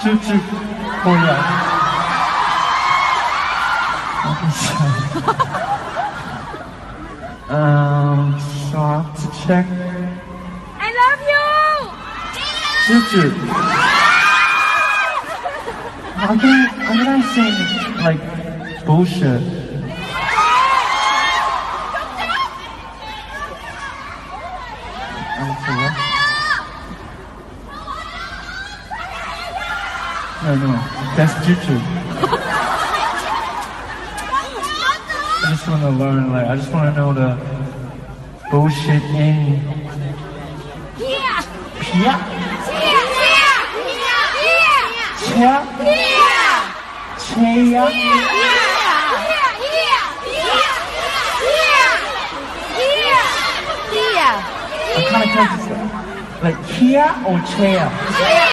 Juju Korea. Okay, so I have to check. I love you. Juju. How can I sing like bullshit? No, that's Juju. I just want to learn, I just want to know the bullshit in Here. Pia? Here. Chia? Cheya? I kind of catch this. Like Kia or Cheya?